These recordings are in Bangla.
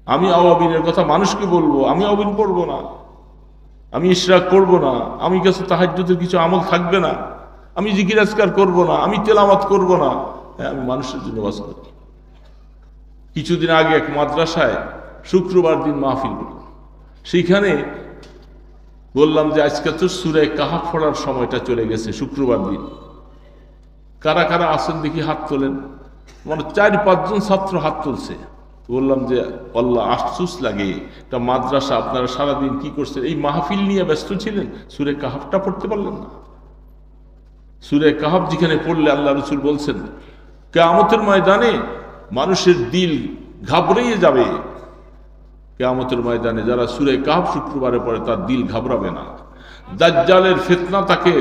আমি আওয়াবিনের কথা মানুষকে বলবো, আমি আওয়াবিন পড়বো না, আমি ইশরাক করব না, আমি কাছে তাহাজ্জুদের কিছু আমল থাকবে না, আমি জিকির আজকার করব না, আমি তেলাওয়াত করব না। হ্যাঁ, আমি মানুষের জন্য ওয়াজ করি। কিছুদিন আগে এক মাদ্রাসায় শুক্রবার দিন মাহফিল করি, সেইখানে বললাম যে আজকে তো সূরা কাহাফ পড়ার সময়টা চলে গেছে, শুক্রবার দিন কারা কারা আছেন দেখি হাত তোলেন। মানে 4-5 জন ছাত্র হাত তুলছে। বললাম যে আল্লাহ, আফসোস লাগে, একটা মাদ্রাসা আপনারা সারাদিন কি করছেন, এই মাহফিল নিয়ে ব্যস্ত ছিলেন, সূরা কাহাফটা পড়তে পারলেন না। সূরা কাহাফ যেখানে পড়লে আল্লাহ রাসূল বলছেন কিয়ামতের ময়দানে মানুষের দিল ঘাবড়িয়ে যাবে। কিয়ামতের ময়দানে যারা সূরা কাহাফ শুক্রবারে পড়ে তার দিল ঘাবড়াবে না, দাজ্জালের ফিতনা তাকে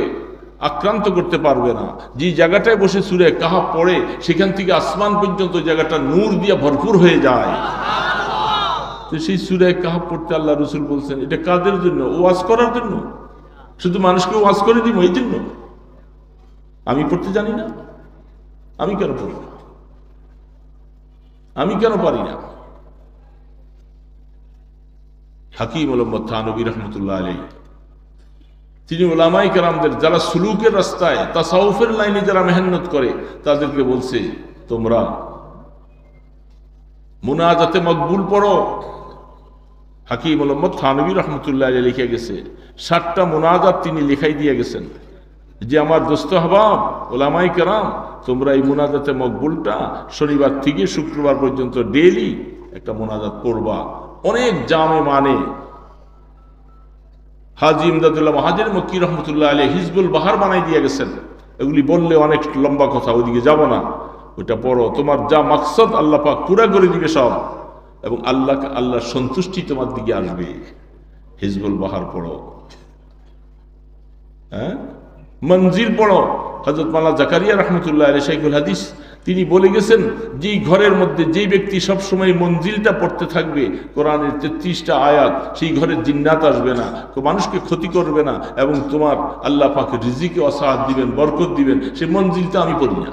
আক্রান্ত করতে পারবে না। যে জায়গাটায় বসে সূরা কাহাফ পড়ে সেখান থেকে আসমান পর্যন্ত জায়গাটা নূর দিয়ে ভরপুর হয়ে যায়। তো সেই সূরা কাহাফ পড়তে আল্লাহ রাসূল বলছেন এটা কাদের জন্য? ওয়াজ করার জন্য? শুধু মানুষকে ওয়াজ করে দিব এই জন্য? আমি পড়তে জানি না, আমি কেন পড়ি না, আমি কেন পারি না? হাকিম মোহাম্মদ থানভী রহমতুল্লাহ আলাইহি তিনি উলামায়ে কেরামদের যারা সুলুকের রাস্তায় তাসাউফের লাইনে যারা মেহনত করে তাদেরকে বলছে তোমরা মুনাজাতে মকবুল পড়ো। হাকিম মোহাম্মদ থানভী রহমতুল্লাহ আলাইহি লিখে গেছে 60টা মুনাজাত তিনি লিখাই দিয়ে গেছেন যে আমার দোস্ত আহবাব উলামায়ে কেরাম, তোমরা এই মুনাজাতে মকবুলটা শনিবার থেকে শুক্রবার পর্যন্ত ডেইলি একটা মুনাজাত পড়বা। অনেক জামে মানে হাজী ইমদাদুল্লাহ মহাজির মক্কি রহমতুল্লাহ আলাইহি হিজবুল বাহার বানাই দিয়ে গেছেন। এগুলি বললে অনেক লম্বা কথা, ওইদিকে যাব না। ওইটা পড়ো, তোমার যা মাকসাদ আল্লাহ পাক পুরা করে দিবে সব, এবং আল্লাহর সন্তুষ্টি তোমার দিকে আসবে। হিজবুল বাহার পড়ো, হ্যাঁ, মঞ্জিল পড়ো। হযরত মাওলানা জাকারিয়া রাহমাতুল্লাহ আলাইহি শাইখুল হাদিস তিনি বলে গেছেন যে ঘরের মধ্যে যে ব্যক্তি সবসময় মঞ্জিলটা পড়তে থাকবে, কোরআনের 33টা আয়াত, সেই ঘরে জিন্নাত আসবে না, মানুষকে ক্ষতি করবে না, এবং তোমার আল্লাহ পাক রিজিকে ওয়াসাআত দিবেন, বরকত দিবেন। সেই মঞ্জিলটা আমি পড়ি না।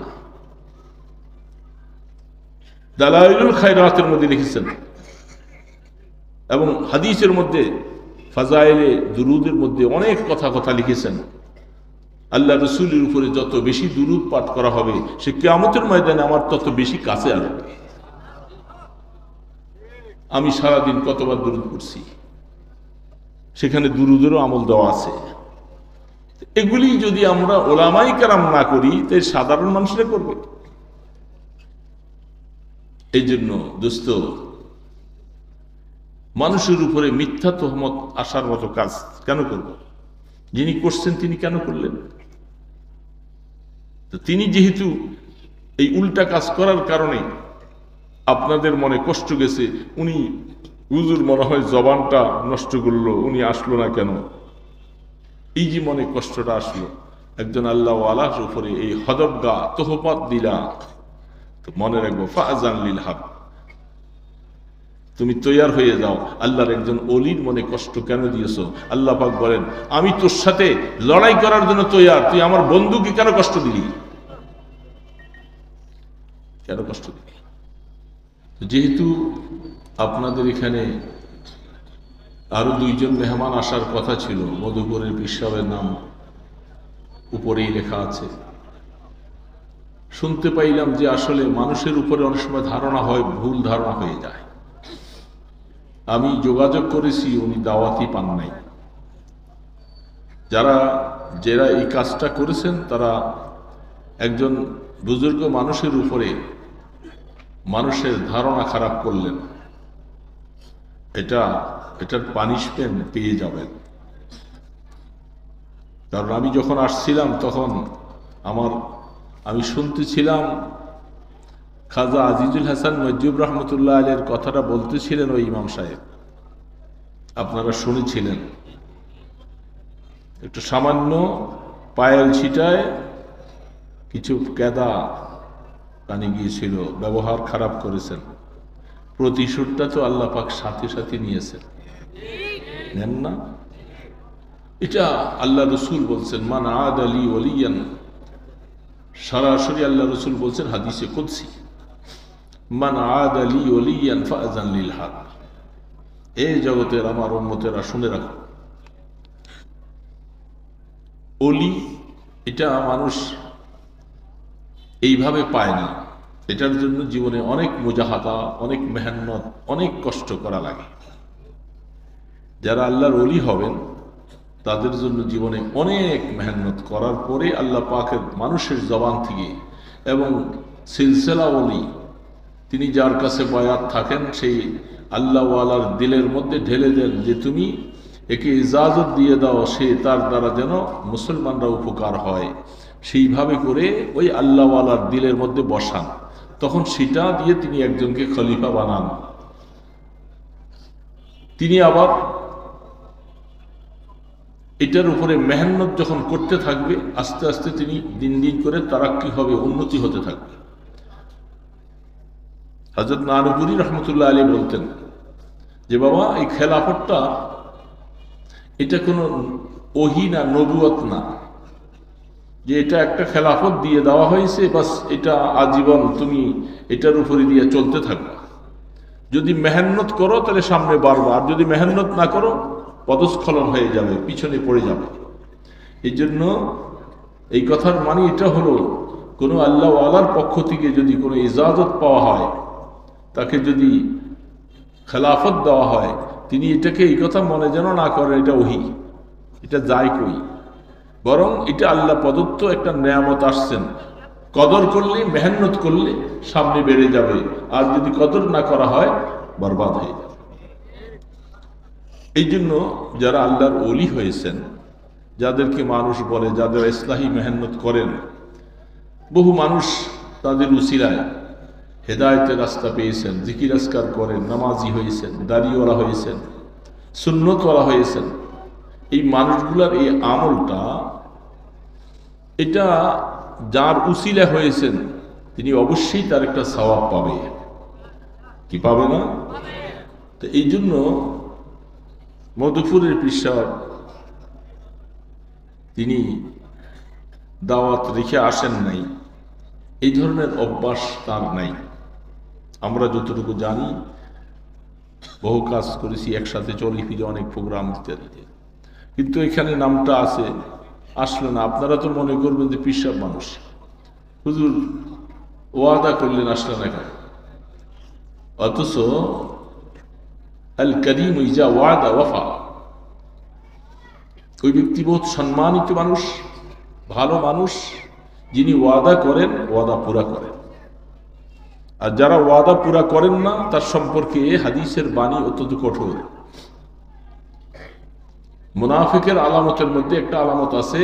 দালাইলুল খায়রাতের মধ্যে লিখেছেন, এবং হাদিসের মধ্যে ফাজাইলে দুরুদের মধ্যে অনেক কথা লিখেছেন। আল্লাহ রসুলের উপরে যত বেশি দুরুদ পাঠ করা হবে সে কিয়ামতের ময়দানে আমার তত বেশি কাছে আসবে। আমি সারাদিন কতবার দুরুদ পড়ছি, সেখানে দুরুদেরও আমল দেওয়া আছে। এগুলি যদি আমরা উলামায়ে কেরাম না করি তাই সাধারণ মানুষরা করবে। এই জন্য দোস্ত, মানুষের উপরে মিথ্যা তহমত আসার মতো কাজ কেন করব? যিনি করছেন তিনি কেন করলেন? তো তিনি যেহেতু এই উল্টা কাজ করার কারণে আপনাদের মনে কষ্ট গেছে, উনি হুজুর মনে হয় জবানটা নষ্ট করলো, উনি আসলো না কেন, এই যে মনে কষ্টটা আসলো, একজন আল্লাহ ওয়ালার উপরে এই হদবগা তহমত দিলা, তো মনে রাখবো ফাজান লিল হক, তুমি তৈয়ার হয়ে যাও। আল্লাহর একজন ওলির মনে কষ্ট কেন দিয়েছো? আল্লাহ পাক বলেন আমি তোর সাথে লড়াই করার জন্য তৈয়ার, তুই আমার বন্ধুকে কেন কষ্ট দিলি? কেন কষ্ট দিলি? যেহেতু আপনাদের এখানে আরো 2 জন মেহমান আসার কথা ছিল, মধুপুরের পীর সাহেবের নাম উপরেই লেখা আছে, শুনতে পাইলাম যে আসলে মানুষের উপরে অনেক সময় ধারণা হয়, ভুল ধারণা হয়ে যায়। আমি যোগাযোগ করেছি, উনি দাওয়াতই পান নাই। যারা এই কাজটা করেছেন তারা একজন বুজুর্গ মানুষের উপরে মানুষের ধারণা খারাপ করলেন, এটার পানিশমেন্ট পেয়ে যাবেন। কারণ আমি যখন আসছিলাম তখন আমি শুনতেছিলাম খাজা আজিজুল হাসান মজুব রহমতুল্লাহ আলাইহির কথাটা বলতেছিলেন ওই ইমাম সাহেব, আপনারা শুনেছিলেন। একটু সামান্য পায়েল ছিটায় কিছু কেদা পানি গিয়েছিল, ব্যবহার খারাপ করেছেন, প্রতিশোধটা তো আল্লাহ পাক সাথে সাথে নিয়েছেন, নেন না? এটা আল্লাহ রসুল বলছেন মান আদ আলী ওলিয়ান, সরাসরি আল্লাহ রসুল বলছেন হাদিসে কুদসি, মান আদ আলী ওলিয়ান ফাযান লিল হক, এই জগতের আমার উম্মতেরা শুনে রাখো, অলি এটা মানুষ এইভাবে পায় না। এটার জন্য জীবনে অনেক মুজাহাদা, অনেক মেহনত, অনেক কষ্ট করা লাগে। যারা আল্লাহর অলি হবেন তাদের জন্য জীবনে অনেক মেহনত করার পরে আল্লাহ পাকের মানুষের জবান থেকে এবং সিলসিলা অলি, তিনি যার কাছে বয়াত থাকেন সেই আল্লাহওয়ালার দিলের মধ্যে ঢেলে দেন যে তুমি একে ইজাজত দিয়ে দাও, সে তার দ্বারা যেন মুসলমানরা উপকার হয়, সেইভাবে করে ওই আল্লাহওয়ালার দিলের মধ্যে বসান। তখন সেটা দিয়ে তিনি একজনকে খলিফা বানান। তিনি আবার এটার উপরে মেহনত যখন করতে থাকবে, আস্তে আস্তে তিনি দিন দিন করে তারাক্কি হবে, উন্নতি হতে থাকবে। হযরত নানুপুরি রহমতুল্লাহ আলী বলতেন যে বাবা, এই খেলাফতটা এটা কোনো ওহী না, নবুয়ত না, যে এটা একটা খেলাফত দিয়ে দেওয়া হয়েছে, বাস এটা আজীবন তুমি এটার উপরে দিয়ে চলতে থাকবে। যদি মেহনত করো তাহলে সামনে বাড়বা, আর যদি মেহনত না করো পদস্খলন হয়ে যাবে, পিছনে পড়ে যাবে। এই জন্য এই কথার মানে এটা হলো, কোনো আল্লাহ ওয়ালার পক্ষ থেকে যদি কোনো ইজাজত পাওয়া হয়, তাকে যদি খেলাফত দেওয়া হয়, তিনি এটাকে এই কথা মনে যেন না করেন এটা ওহী, এটা যায় কই, বরং এটা আল্লাহ প্রদত্ত একটা নেয়ামত আসছেন, কদর করলে, মেহনত করলে সামনে বেড়ে যাবে, আর যদি কদর না করা হয় বরবাদ হয়ে যাবে। এই জন্য যারা আল্লাহর ওলি হয়েছেন, যাদেরকে মানুষ বলে, যাদের ইসলাহি মেহনত করেন, বহু মানুষ তাদের উসিলায় হেদায়েতের রাস্তা পেয়েছেন, জিকির আজকার করেন, নামাজি হয়েছেন, দাড়িওয়ালা হয়েছেন, সুন্নতওয়ালা হয়েছেন। এই মানুষগুলার এই আমলটা, এটা যার উসিলা হয়েছেন তিনি অবশ্যই তার একটা সওয়াব পাবে, কি পাবে না? তো এই জন্য মধুপুরের পীর সাহেব তিনি দাওয়াত রেখে আসেন নাই, এই ধরনের অভ্যাস তার নাই। আমরা যতটুকু জানি, বহু কাজ করেছি একসাথে, চলি ফিরে অনেক প্রোগ্রাম ইত্যাদিতে, কিন্তু এখানে নামটা আছে, আসলে না। আপনারা তো মনে করবেন যে পীর সাহেব মানুষ, হুজুর ওয়াদা করলেন আসলেন না কেন? অথচ আল করিম ইজা ওয়াদা ওয়াফা, ওই ব্যক্তি বহুত সম্মানিত মানুষ, ভালো মানুষ, যিনি ওয়াদা করেন ওয়াদা পুরা করেন। আর যারা ওয়াদা পুরা করেন না, তার সম্পর্কে হাদিসের বাণী অত্যন্ত কঠোর। মুনাফিকের আলামতের মধ্যে একটা আলামত আছে,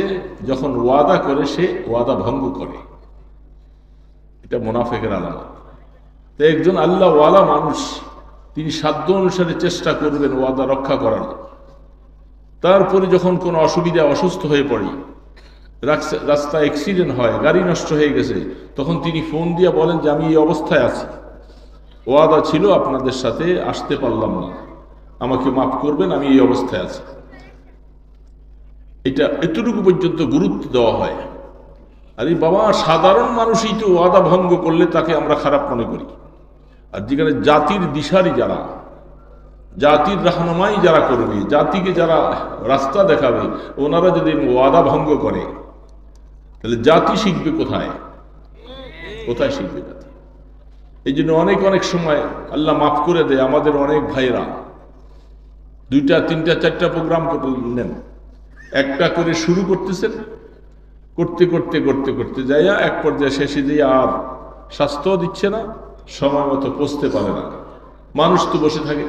যখন ওয়াদা করে সে ওয়াদা ভঙ্গ করে, এটা মুনাফিকের আলামত। তো একজন আল্লাহ ওয়ালা মানুষ, তিনি সাধ্য অনুসারে চেষ্টা করবেন ওয়াদা রক্ষা করার। তারপরে যখন কোনো অসুবিধা, অসুস্থ হয়ে পড়ি, রাস্তা অ্যাক্সিডেন্ট হয়, গাড়ি নষ্ট হয়ে গেছে, তখন তিনি ফোন দিয়ে বলেন যে আমি এই অবস্থায় আছি, ওয়াদা ছিল আপনাদের সাথে, আসতে পারলাম না, আমাকে মাফ করবেন, আমি এই অবস্থায় আছি। এটা এতটুকু পর্যন্ত গুরুত্ব দেওয়া হয়। আর এই বাবা, সাধারণ মানুষই তো ওয়াদা ভঙ্গ করলে তাকে আমরা খারাপ মনে করি। আর যেখানে জাতির দিশারি যারা, জাতির রাহনুমাই যারা করবে, জাতিকে যারা রাস্তা দেখাবে, ওনারা যদি ওয়াদা ভঙ্গ করে, তাহলে জাতি শিখবে কোথায়? কোথায় শিখবে জাতি? এই জন্য অনেক অনেক সময় আল্লাহ মাফ করে দেয়। আমাদের অনেক ভাইরা 2টা 3টা 4টা প্রোগ্রাম নেন, একটা করে শুরু করতেছেন, করতে করতে করতে করতে যাইয়া এক পর্যায়ে শেষে দিয়ে আর স্বাস্থ্য দিচ্ছে না, সময় মতো পৌঁছতে পারে না, মানুষ তো বসে থাকে।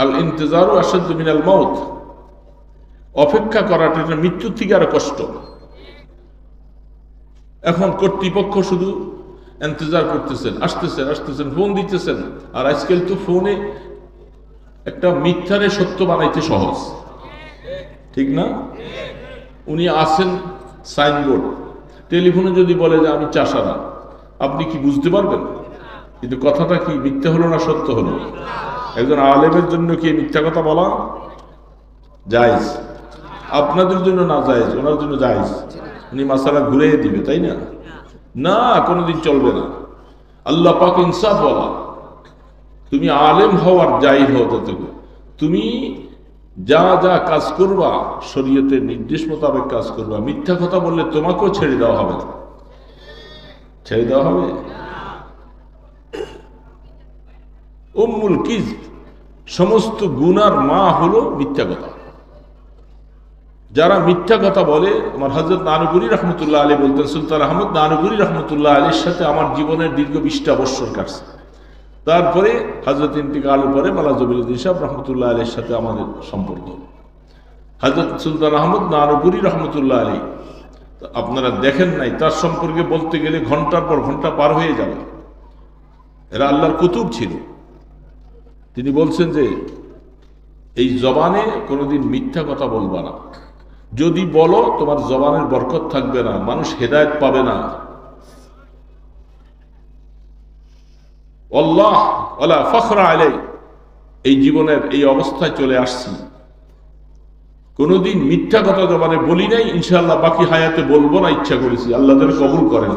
আল ইন্তজারু আশাদ্দু মিনাল মাউত, অপেক্ষা করাটা মৃত্যুর থেকে আরো কষ্ট। এখন কর্তৃপক্ষ শুধু ইন্তজার করতেছেন, আসতেছেন আসতেছেন, ফোন দিতেছেন। আর আজকাল তো ফোনে একটা মিথ্যারে সত্য বানাইতে সহজ, ঠিক না? উনি আসেন সাইনবোর্ড, টেলিফোনে যদি বলে যে আমি চাষারা, আপনি কি বুঝতে পারবেন? কিন্তু কথাটা কি মিথ্যা হলো না সত্য হলো? একজন আলেমের জন্য কি মিথ্যা কথা বলা জায়েজ? আপনাদের জন্য না জায়েজ, ওনার জন্য জায়েজ। উনি মাসালা ঘুরে দিবে, তাই না? না, কোনোদিন চলবে না। আল্লাহ পাক ইনসাফ বলা, তুমি আলেম হও আর যাই হও, যতটুকু তুমি যা যা কাজ করবা শরীয়তের নির্দেশ মোতাবেক কাজ করবা। মিথ্যা কথা বললে তোমাকেও ছেড়ে দেওয়া হবে না, ছেড়ে দেওয়া হবে। উম্মুল কিযব, সমস্ত গুনার মা হলো মিথ্যা কথা। যারা মিথ্যা কথা বলে, আমার হযরত নানুপুরি রহমতুল্লাহ আলী বলতেন, সুলতান আহমদ নানুপুরি রহমতুল্লাহ আলীর সাথে আমার জীবনের দীর্ঘ 20টা বৎসর কাটছে। তারপরে হযরত ইন্তিকালের পরে মালা জবিলুদ্দিন সাহেব রহমতুল্লাহ আলীর সাথে আমাদের সম্পর্ক। হযরত সুলতান আহমদ নানুপুরি রহমতুল্লাহ আলী, আপনারা দেখেন নাই, তার সম্পর্কে বলতে গেলে ঘন্টার পর ঘন্টা পার হয়ে যাবে। এরা আল্লাহর কুতুব ছিল। তিনি বলছেন যে এই জবানে কোনোদিন মিথ্যা কথা বলবা না, যদি বলো তোমার জবানের বরকত থাকবে না, মানুষ হেদায়েত পাবে না। আল্লাহ ওয়ালা ফখরা আলাই, এই জীবনের এই অবস্থায় চলে আসছি, কোনোদিন মিথ্যা কথা জবানে বলি নাই, ইনশাআল্লাহ বাকি হায়াতে বলবো না, ইচ্ছা করেছি, আল্লাহ যেন কবুল করেন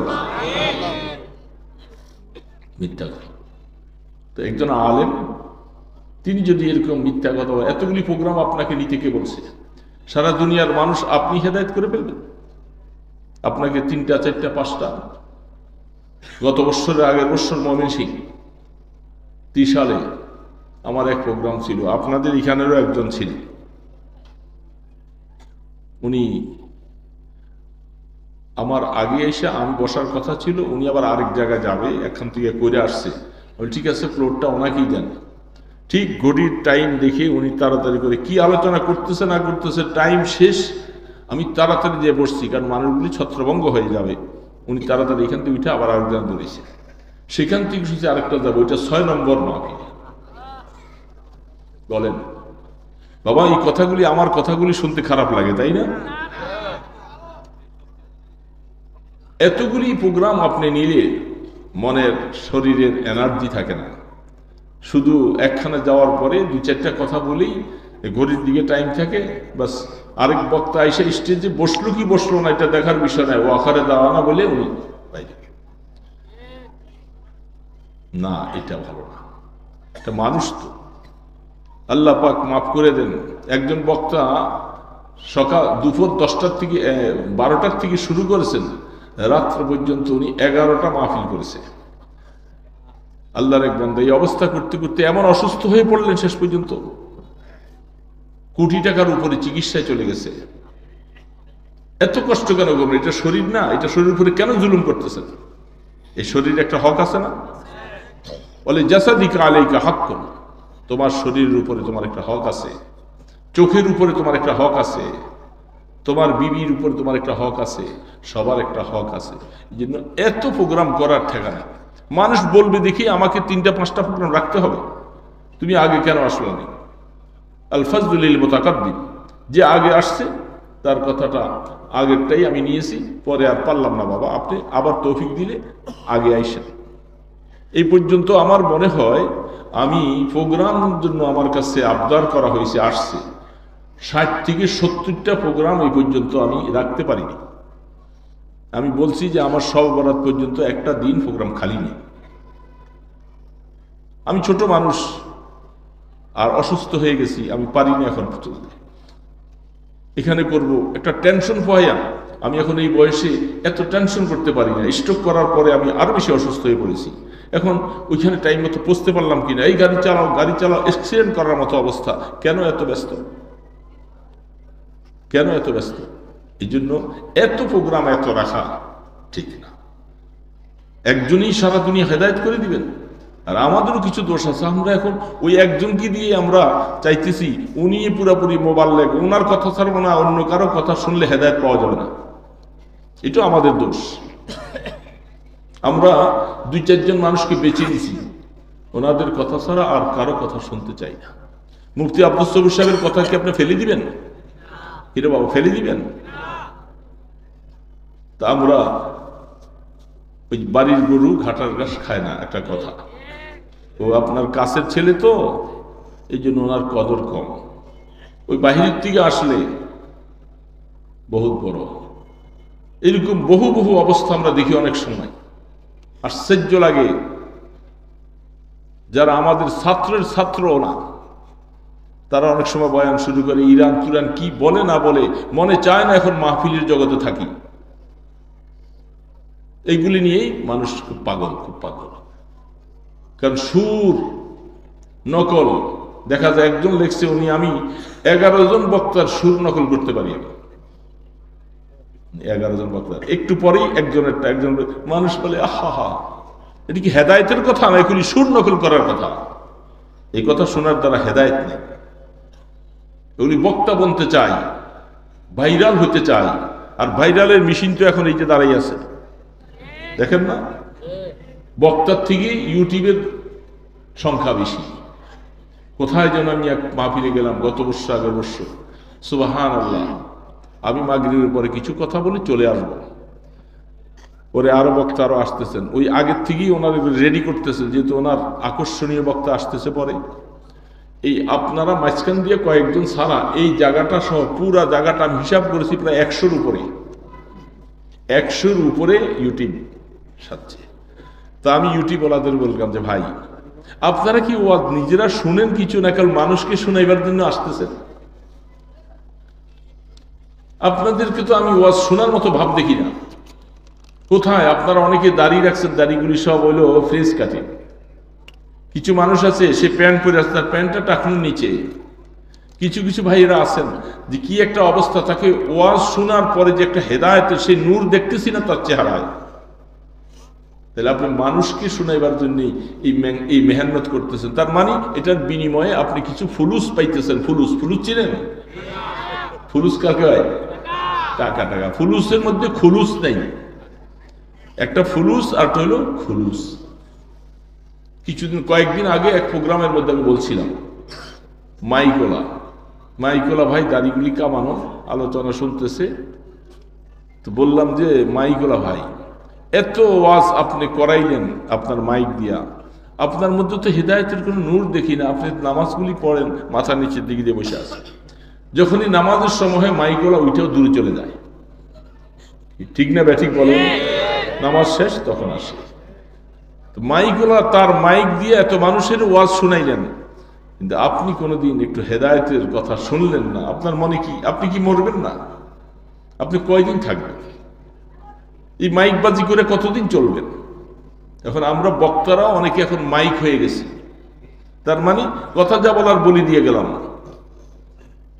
মিথ্যা কথা। তো একজন আলেম তিনি যদি এরকম মিথ্যা কথা, এতগুলি প্রোগ্রাম আপনাকে নিতে কে বলছে? সারা দুনিয়ার মানুষ আপনি হেদায়েত করে ফেলবেন, আপনাকে 3টা 4টা 5টা। গত বছরের আগের বছর ময়মনসিংহ ত্রিশালে আমার এক প্রোগ্রাম ছিল, আপনাদের এখানেরও একজন ছিল। উনি আমার আগে এসে, আমি বসার কথা ছিল, উনি আবার আরেক জায়গায় যাবে, এখান থেকে করে আসছে। ঠিক আছে, ফ্লোরটা ওনাকেই দেন। ঠিক ঘড়ির টাইম দেখে উনি তাড়াতাড়ি করে কি আলোচনা করতেছে না করতেছে, টাইম শেষ, আমি তাড়াতাড়ি দিয়ে বসছি, কারণ মানুষগুলি ছত্রভঙ্গ হয়ে যাবে। উনি তাড়াতাড়ি এখান থেকে উঠে আবার আরেকজন ধরেছে, সেখান থেকে শুনছি আরেকটা যাবে, ওইটা 6 নম্বর মাহফিল। বলেন বাবা, এই কথাগুলি, আমার কথাগুলি শুনতে খারাপ লাগে, তাই না? এতগুলি প্রোগ্রাম আপনি নিলে মনের শরীরের এনার্জি থাকে না। শুধু একখানে যাওয়ার পরে 2-4টা কথা বলেই ঘড়ির দিকে টাইম থাকে, বাস আরেক বক্তা এসে স্টেজে বসলো কি বসলো না এটা দেখার বিষয় নয়, ও আখারে দাওয়া না বলে উনি বাইরে। না, এটা ভালো না। এটা মানুষ তো, আল্লাহ পাক মাফ করে দেন। একজন বক্তা দুপুর 10টার থেকে 12টার থেকে শুরু করেছেন, রাত্র পর্যন্ত উনি 11টা মাহফিল করেছে। আল্লাহর এক বান্দা এই অবস্থা করতে করতে এমন অসুস্থ হয়ে পড়লেন, শেষ পর্যন্ত কোটি টাকার উপরে চিকিৎসায় চলে গেছে। এত কষ্ট কেন করবেন? এটা শরীর না, এটা শরীরের উপরে কেন জুলুম করতেছেন? এই শরীর একটা হক আছে না? বলে জাসাদিকা আলাইকা হাক্কুন, তোমার শরীরের উপরে তোমার একটা হক আছে, চোখের উপরে তোমার একটা হক আছে, তোমার বিবির উপরে তোমার একটা হক আছে, সবার একটা হক আছে। এই জন্য এত প্রোগ্রাম করার ঠিকানা। মানুষ বলবে দেখি আমাকে 3টা 5টা প্রোগ্রাম রাখতে হবে, তুমি আগে কেন আসলো না? আল ফাজলুল লিল মুতাকাব্বির, যে আগে আসছে তার কথাটা আগেরটাই আমি নিয়েছি, পরে আর পারলাম না বাবা, আপনি আবার তৌফিক দিলে আগে আইসেন। এই পর্যন্ত আমার মনে হয় আমি প্রোগ্রামের জন্য আমার কাছে আবদার করা হয়েছে, আসছে 60 থেকে 70টা প্রোগ্রাম এই পর্যন্ত আমি রাখতে পারিনি। আমি বলছি যে আমার সব বরাত পর্যন্ত একটা দিন প্রোগ্রাম খালি নেই। আমি ছোট মানুষ আর অসুস্থ হয়ে গেছি, আমি পারিনি এখন চলতে। এখানে করব একটা টেনশন পাইয়া, আমি এখন এই বয়সে এত টেনশন করতে পারি না। স্ট্রোক করার পরে আমি আরো বেশি অসুস্থ হয়ে পড়েছি। এখন ওইখানে টাইম মতো পৌঁছতে পারলাম কিনা, এই গাড়ি চালাও অ্যাক্সিডেন্ট করার মতো অবস্থা। কেন এত ব্যস্ত? কেন এত ব্যস্ত? এই জন্য এত প্রোগ্রাম এত রাখা ঠিক না। একজনই সারা দুনিয়া হেদায়েত করে দিবেন, আর আমাদেরও কিছু দোষ আছে। আমরা এখন ওই একজনকে দিয়ে আমরা চাইতেছি উনি পুরাপুরি মোবাল্লেগ, ওনার কথা ছাড়বো না, অন্য কারো কথা শুনলে হেদায়েত পাওয়া যাবে না। এটা আমাদের দোষ। আমরা 2-4 জন মানুষকে বেছে নিছি, ওনাদের কথা ছাড়া আর কারো কথা শুনতে চাই না। মুফতি আব্দুস সবুর সাহেবের কথা কি আপনি ফেলে দিবেন? হিরে বাবা, ফেলে দিবেন? তা আমরা ওই বাড়ির গরু ঘাটার ঘাস খায় না, একটা কথা। ও আপনার কাছের ছেলে তো, এই জন্য ওনার কদর কম। ওই বাহিরের থেকে আসলে বহুত বড়। এরকম বহু বহু অবস্থা আমরা দেখি অনেক সময়, আশ্চর্য লাগে। যারা আমাদের ছাত্রের ছাত্রও না, তারা অনেক সময় বয়ান শুরু করে ইরান তুরান কি বলে না বলে, মনে চায় না এখন মাহফিলের জগতে থাকি। এইগুলি নিয়েই মানুষ খুব পাগল, খুব পাগল। কারণ সুর নকল, দেখা যায় একজন লেখছে উনি আমি 11 জন বক্তার সুর নকল করতে পারি। আমি 11 জন বক্তার, একটু পরেই একজনেরটা একজন, মানুষ বলে আহা, এটা কি হেদায়েতের কথা না, এগুলি সুর নকল করার কথা। এই কথা শোনার দ্বারা হেদায়েত নেই। এগুলি বক্তা বনতে চাই, ভাইরাল হতে চাই, আর ভাইরালের মেশিন তো এখন এই যে দাঁড়াই আছে, দেখেন না? বক্তার থেকে ইউটিউবের সংখ্যা বেশি। কোথায় যেন আমি এক মাহফিলে গেলাম গত বছর, আগের বছর, সুবহানাল্লাহ, আমি মাগরিবের পরে কিছু কথা বলে চলে আসবো, পরে আরো বক্তা আরো আসতেছেন, ওই আগের থেকেই ওনার রেডি করতেছে, যেহেতু ওনার আকর্ষণীয় বক্তা আসতেছে। পরে এই আপনারা মাঝখান দিয়ে কয়েকজন ছাড়া এই জায়গাটা সহ পুরা জায়গাটা আমি হিসাব করেছি প্রায় 100-র উপরে, 100-র উপরে ইউটিউব সাথে। তা আমি ইউটিউব ওলাদের বললাম যে ভাই, আপনারা কি ওয়াজ নিজেরা শুনেন কিছু না, কারণ মানুষকে শোনাইবার জন্য আসতেছেন? আপনাদেরকে তো আমি ওয়াজ শোনার মতো ভাব দেখি না। কোথায় আপনারা অনেকে দাড়ি রাখছেন, দাড়িগুলি সব হইলো ফ্রেজ কাটিং। কিছু মানুষ আছে সে প্যান্ট পরে আছে, তার প্যান্টটা টাকুন নিচে। কিছু কিছু ভাইয়েরা আছেন যে কি একটা অবস্থা, তাকে ওয়াজ শোনার পরে যে একটা হেদায়েতের সেই নূর দেখতেছি না তার চেহারায়। তাহলে আপনি মানুষকে শোনাইবার জন্য এই মেহনত করতেছেন, তার মানে এটার বিনিময়ে আপনি কিছু ফুলুস পাইতেছেন। ফুলুস, ফুলুস চিনেন? ফুলুস কাকে হয়? টাকা। টাকা। ফুলুসের মধ্যে খুলুস নেই, একটা ফুলুস আর তো হলো খুলুস। কয়েকদিন আগে এক প্রোগ্রামের মধ্যে আমি বলছিলাম, মাইকোলা ভাই দাড়িগুলি কামানো আলোচনা শুনতেছে, তো বললাম যে মাইকোলা ভাই, এত ওয়াজ আপনি করাইলেন আপনার মাইক দিয়া, আপনার মধ্যে তো হেদায়েতের কোনো নূর দেখি না। আপনি নামাজগুলি পড়েন, মাথা নিচের দিকে দিয়ে বসে আছেন, যখনই নামাজের সময় মাইকোলা উঠেও দূরে চলে যায়। ঠিক না ব্যাঠিক বলেন? নামাজ শেষ তখন আসে। তো মাইকোলা তার মাইক দিয়ে এত মানুষের ওয়াজ শুনাইলেন, কিন্তু আপনি কোনোদিন একটু হেদায়েতের কথা শুনলেন না। আপনার মনে কি, আপনি কি মরবেন না? আপনি কয়দিন থাকবেন? এই মাইকবাজি করে কতদিন চলবেন? এখন আমরা বক্তারাও অনেকে এখন মাইক হয়ে গেছি, তার মানে কথা যা বলার বলি দিয়ে গেলাম,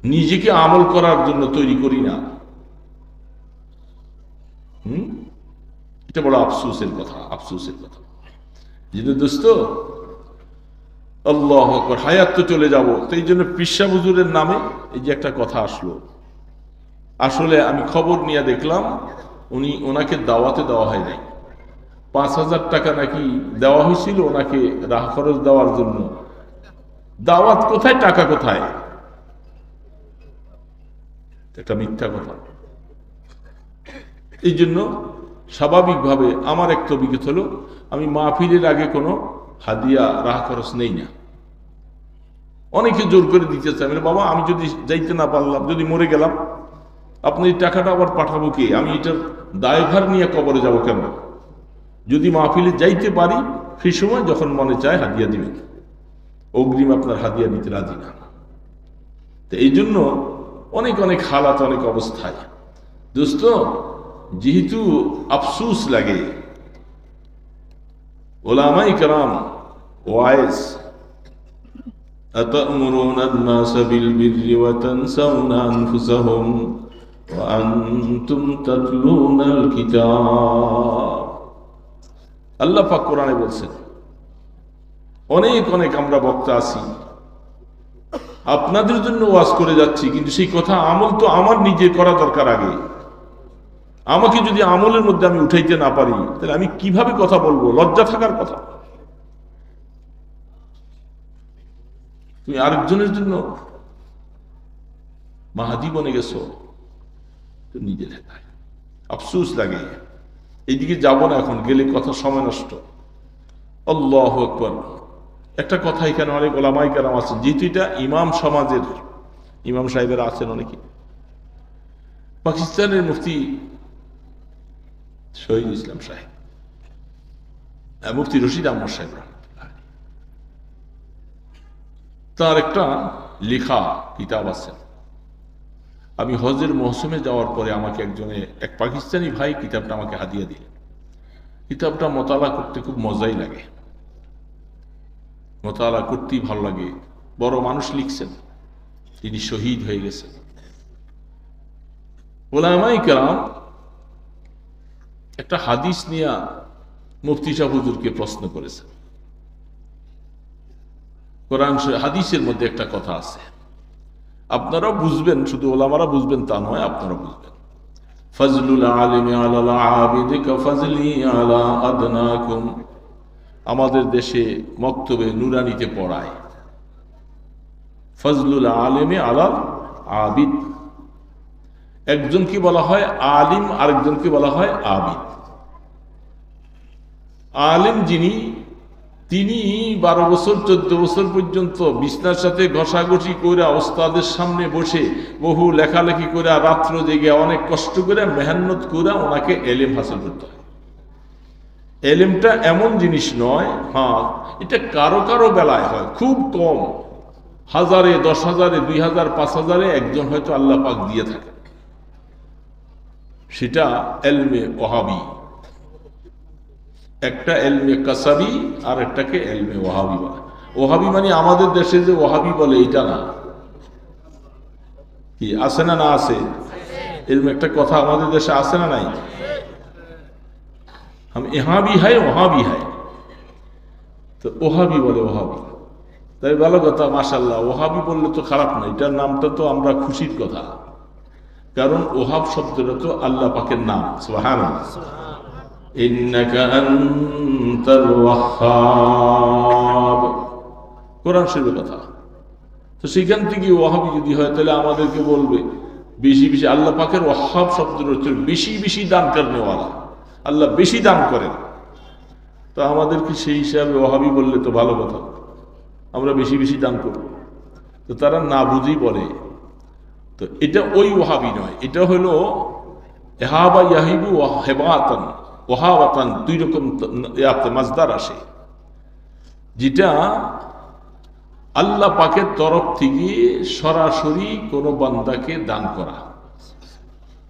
নিজেকে আমল করার জন্য তৈরি করি না। এটা বড় আফসোসের কথা, আফসোসের কথা। যেহেতু দোস্ত আল্লাহ আকবার, হায়াত তো চলে যাব, তো এই জন্য পিসা হুজুরের নামে এই যে একটা কথা আসলো, আসলে আমি খবর নিয়ে দেখলাম ওনাকে দাওয়াতে দেওয়া হয় নাই। 5,000 টাকা নাকি দেওয়া হয়েছিল ওনাকে রাহ খরচ দেওয়ার জন্য। দাওয়াত কোথায়, টাকা কোথায়? একটা মিথ্যা কথা। এই জন্য স্বাভাবিকভাবে আমার একটা অভিজ্ঞতা হলো, আমি মাহফিলের আগে কোনো হাদিয়া রাহ খরচ নেই না। অনেকে জোর করে দিতে চায়, বাবা আমি যদি যাইতে না পারলাম, যদি মরে গেলাম, আপনি এই টাকাটা আবার পাঠাবো কে? আমি এটার দায়ভার নিয়ে কবরে যাব কেন? যদি মাহফিলে যাইতে পারি, সেই সময় যখন মনে চায় হাদিয়া দিবেন, অগ্রিম আপনার হাদিয়া নিতে রাজি না। তো এই জন্য অনেক অনেক হালাত, অনেক অবস্থায় দোস্ত, যেহেতু আফসুস লাগে, ওলামায়ে কেরাম ওয়াইজ, আতা'মুরুনা আন-নাসা বিল বিররি ওয়া তানসাউনা আনফুসাহুম ওয়া আনতুম তাতলুনাল কিতাব। আল্লাহ পাক কোরআনে বলছেন, অনেক অনেক আমরা বক্তা আছি, আপনাদের জন্য ওয়াজ করে যাচ্ছি, কিন্তু সেই কথা আমল তো আমার নিজে করা দরকার আগে। আমাকে যদি আমলের মধ্যে আমি উঠাইতে না পারি, তাহলে আমি কিভাবে কথা বলবো? লজ্জা থাকার কথা। তুমি আরেকজনের জন্য মাহাদি বনে গেছো, তো নিজে দেখায় আফসোস লাগে। এইদিকে যাবো না এখন, গেলে কথা সময় নষ্ট। আল্লাহু আকবার। একটা কথা, এখানে অনেক ওলামায়ে কেরাম আছেন, যেহেতু এটা ইমাম সমাজের ইমাম সাহেবেরা আছেন অনেকে। পাকিস্তানের মুফতি শহীদ ইসলাম সাহেব, মুফতি রশিদ আহমদ সাহেব, তার একটা লেখা কিতাব আছে। আমি হজের মৌসুমে যাওয়ার পরে আমাকে এক পাকিস্তানি ভাই কিতাবটা আমাকে হাদিয়া দিলেন। কিতাবটা মোতালা করতে খুব মজাই লাগে, মোতালা করতেই ভালো লাগে। বড় মানুষ লিখছেন, তিনি শহীদ হয়ে গেছেন। ওলামায়ে কেরাম একটা হাদিস নিয়ে মুফতি সাহেব হুজুরকে প্রশ্ন করেছেন। কোরআন হাদিসের মধ্যে একটা কথা আছে, আপনারা বুঝবেন, শুধু ওলামারা বুঝবেন তা নয়, আপনারা বুঝবেন। ফজলুল আলিমি আলাল আবিদি কাফজলি আলা আদনাকুম। আমাদের দেশে মক্তবে নুরানিতে পড়ায় ফজলুল আলিমি আলাল আবিদ। একজনকে বলা হয় আলিম, আরেকজনকে বলা হয় আবিদ। আলিম যিনি, তিনি 12 বছর 14 বছর পর্যন্ত বিছনার সাথে ঘষাঘষি করে ওস্তাদের সামনে বসে বহু লেখালেখি করে রাত্র জেগে অনেক কষ্ট করে মেহনত করে ওনাকে এলেম হাসিল করতে হয়। এলেমটা এমন জিনিস নয়, হ্যাঁ এটা কারো কারো বেলায় হয়, খুব কম, 1000-এ 10,000-এ 2000 5000-এ একজন হয়তো আল্লাহ পাক দিয়ে থাকে। সেটা এলমে ওহাবি, একটা এলমে কাসাবি আর একটাকে এলমে ওহাবি বলে। ওহাবি মানে আমাদের দেশে যে ওহাবি বলে এটা না, কি আছে না? না আছে, এরকম একটা কথা আমাদের দেশে আছে না নাই? हम यहाँ भी है वहां भी है, তো ওহাবি বলে ওহাবি। তাই ভালো কথা, মাশাআল্লাহ। ওহাবি বললে তো খারাপ না, এটার নামটা তো আমরা খুশির কথা, কারণ ওহাব শব্দটা তো আল্লাহ পাকের নাম। সুবহানাল্লাহ, ইন্নাকা আনতাল ওয়াহ্হাব, কোরআন শরীফের কথা। তো সেখান থেকে ওহাবি যদি হয় তাহলে আমাদেরকে বলবে বেশি বেশি, আল্লাহ পাকের ওয়াহ্হাব শব্দের অর্থ বেশি বেশি দান করনেওয়ালা, আল্লাহ বেশি দান করেন। তো আমাদেরকে সেই হিসাবে ওহাবি বললে তো ভালো কথা, আমরা বেশি বেশি দান করব। তো তারা না বুঝেই বলে। তো এটা ওই ওহাবি নয়, এটা হলো এহাবা ইয়াহিবু হেবাতান, ওহাবাতান, দুই রকম মাজদার আসে, যেটা আল্লাহ পাকের তরফ থেকে সরাসরি কোনো বান্দাকে দান করা।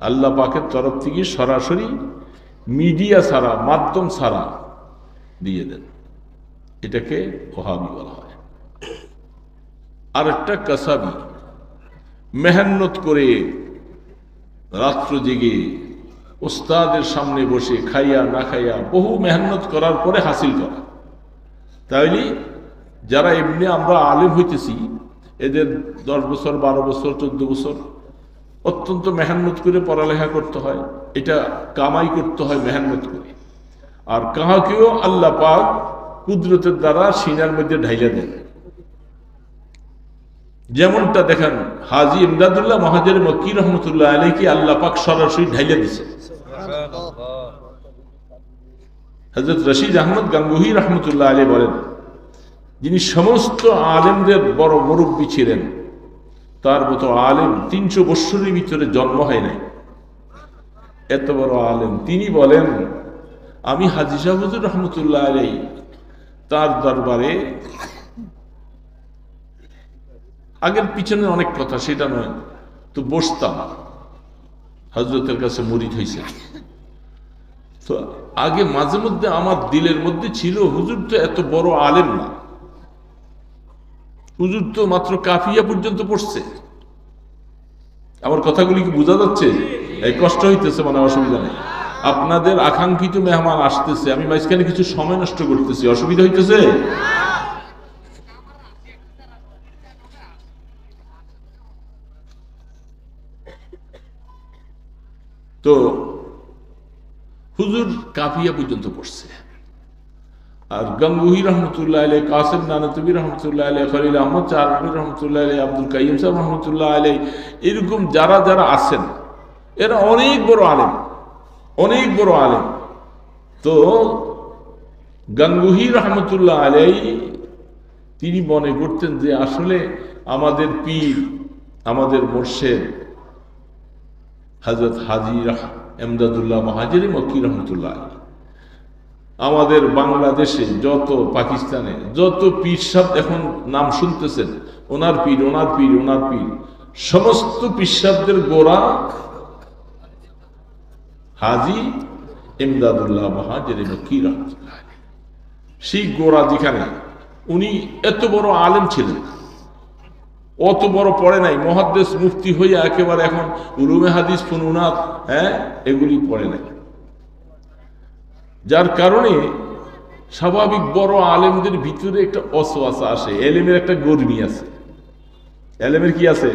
আল্লাহ পাকের তরফ থেকে সরাসরি, মিডিয়া ছাড়া, মাধ্যম ছাড়া দিয়ে দেন, এটাকে ওহাবি বলা হয়। আর একটা কাসাবি, মেহনত করে রাত্র জেগে ওস্তাদের সামনে বসে খাইয়া না খাইয়া বহু মেহনত করার পরে হাসিল করা। তাইলে যারা এমনি আমরা আলেম হইতেছি, এদের 10 বছর 12 বছর 14 বছর অত্যন্ত মেহনত করে পড়ালেখা করতে হয়, এটা কামাই করতে হয় মেহনত করে। আর কাহাকেও আল্লাহ পাক কুদরতের দ্বারা সিনার মধ্যে ঢাইলা দেন। যেমনটা দেখেন হাজী ইমদাদুল্লাহ মহাজের মক্কি রহমতুল্লাহ আলাইহি আল্লাহ পাক সরাসরি ঢাইলা দিছে। হযরত রশিদ আহমদ গাঙ্গুহি রহমতুল্লাহ আলাইহি বলেন, যিনি সমস্ত আলেমদের বড় মুরব্বী ছিলেন, তার মতো আলেম 300 বৎসরের ভিতরে জন্ম হয় নাই, এত বড় আলেম। তিনি বলেন, আমি হাজী শাহ হুজুর রহমতুল্লাহ আলাইহি তার দরবারে, আগের পিছনে অনেক কথা সেটা নয়, তো বসতাম, হযরতের কাছে মুরিদ হয়েছে। তো আগে মাঝে মধ্যে আমার দিলের মধ্যে ছিল, হুজুর তো এত বড় আলেম না, হুজুর তো মাত্র কাফিয়া পর্যন্ত পড়ছে। আমার কথাগুলি কি বোঝা যাচ্ছে? এই কষ্ট হইতেছে, মানে অসুবিধা নেই। আপনাদের আকাঙ্ক্ষিত মেহমান আসতেছে, আমি মাঝখানে কিছু সময় নষ্ট করতেছি, অসুবিধা হইতেছে? তো হুজুর কাফিয়া পর্যন্ত পড়ছে। আর গাঙ্গুহি রহমতুল্লাহ আলাইহি, কাসিম নানতুবি রহমতুল্লাহ আলাইহি, খলিল আহমদ চারমি রহমতুল্লাহ আলাইহি, আব্দুল কাইয়ুম সাহেব রহমতুল্লাহ আলাইহি, এরকম যারা যারা আছেন এরা অনেক বড় আলেম, অনেক বড় আলেম। তো গাঙ্গুহি রহমতুল্লাহ আলাইহি তিনি মনে করতেন যে আসলে আমাদের পীর, আমাদের মুর্শিদ হযরত হাজী ইমদাদুল্লাহ মহাজির মক্কি রহমতুল্লাহ আলাইহি, আমাদের বাংলাদেশে যত, পাকিস্তানে যত পীর সাহেব এখন নাম শুনতেছেন, ওনার পীর, ওনার পীর, ওনার পীর, সমস্ত পীর সাহেবদের গোড়া হাজী ইমদাদুল্লাহ বাহাজের মক্কি রাহমাতুল্লাহ আলাইহি। সেই গোড়া যেখানে, উনি এত বড় আলেম ছিলেন, অত বড় পড়ে নাই, মুহাদ্দিস মুফতি হইয়া একেবারে এখন উলুমে হাদিস ফুনুনাত এগুলি পড়ে নাই। যার কারণে স্বাভাবিক বড় আলেমদের ভিতরে একটা অসওয়াসা আসে, এলেমের একটা গর্মি আছে। এলেমের কি আছে?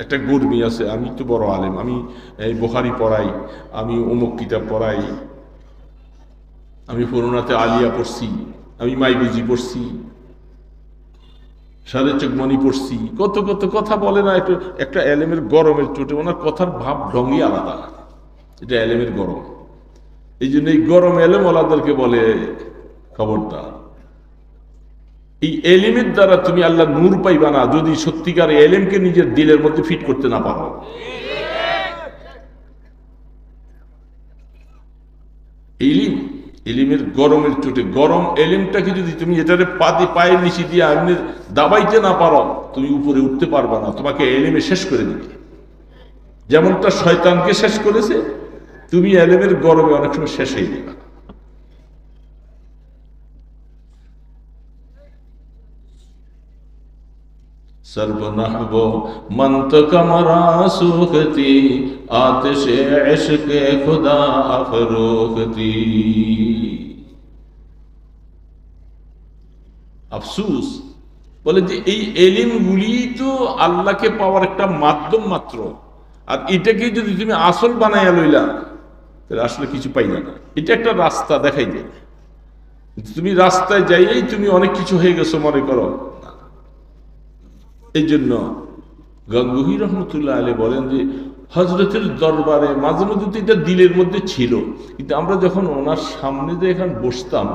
একটা গর্মি আছে। আমি তো বড় আলেম, আমি এই বুখারী পড়াই, আমি অমুক কিতাব পড়াই, আমি ফুনুনাতে আলিয়া পড়ছি, আমি মাইবুজি পড়ছি, সারে চকমনি পড়ছি, কত কত কথা বলে না। একটা এলেমের গরমের চোটে ওনার কথার ভাব ঢঙ্গই আলাদা, এটা এলেমের গরম। এই জন্য এই গরম এলেম ওলাদেরকে বলে খবরদার। এই এলিমের দ্বারা তুমি আল্লাহ নূর পাইবা না যদি সত্যিকার এলেমকে নিজের দিলের মধ্যে ফিট করতে না পারো। এলিমের গরমের চোটে, গরম এলিমটাকে যদি তুমি এটারে পায়ের নিচে দিয়ে আপনি দাবাইতে না পারো, তুমি উপরে উঠতে পারবা না, তোমাকে এলিমে শেষ করে দিবে। যেমনটা শয়তানকে শেষ করেছে, তুমি এলিমের গরমে অনেক সময় শেষ হয়ে যাবে। सर्वनहब मंतक मरा सूखती आतिश इश्क खुदा अफरोखती। আফসুস বলে যে এই এলিমগুলি তো আল্লাহকে পাওয়ার একটা মাধ্যম মাত্র, আর এটাকে যদি তুমি আসল বানাইয়া লইলা তাহলে আসলে কিছু পাইলা না। এটা একটা রাস্তা দেখাই যায়, তুমি রাস্তায় যাইয়েই তুমি অনেক কিছু হয়ে গেছো মনে করো। এই জন্য গঙ্গোহী রহমতুল্লাহ আলাইহি বলেন যে হজরতের দরবারে মাঝে মধ্যে তো এটা দিলের মধ্যে ছিল, কিন্তু আমরা যখন ওনার সামনে যে এখানে বসতাম,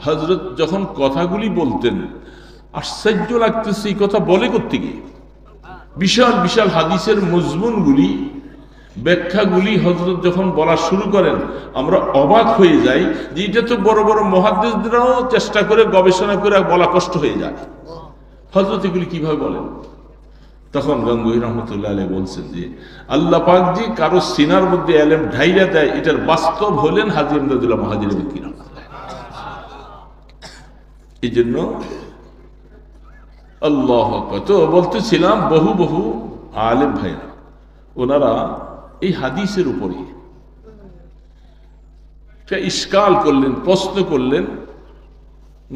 হজরত যখন কথাগুলি বলতেন আশ্চর্য লাগতেছে, এই কথা বলে করতে গিয়ে বিশাল বিশাল হাদিসের মজমুনগুলি, ব্যাখ্যাগুলি হজরত যখন বলা শুরু করেন আমরা অবাক হয়ে যাই যে এটা তো বড় বড় মুহাদ্দিসরাও চেষ্টা করে গবেষণা করে বলা কষ্ট হয়ে যায়, হযরত এগুলি কিভাবে বলেন। তখন গঙ্গোহী রহমতুল্লাহ আলাইহি বলছেন যে আল্লাহ পাক যে কারো সিনার মধ্যে এলেম ঢাইলা দেয়, এটার বাস্তব হলেন হাজী ইমদাদুল্লাহ মুহাজির মক্কি রাহমাতুল্লাহ। এই জন্য আল্লাহু আকবার। তো বলতেছিলাম বহু বহু আলেম ভাইরা ওনারা এই হাদিসের উপরে একটা ইশকাল করলেন, প্রশ্ন করলেন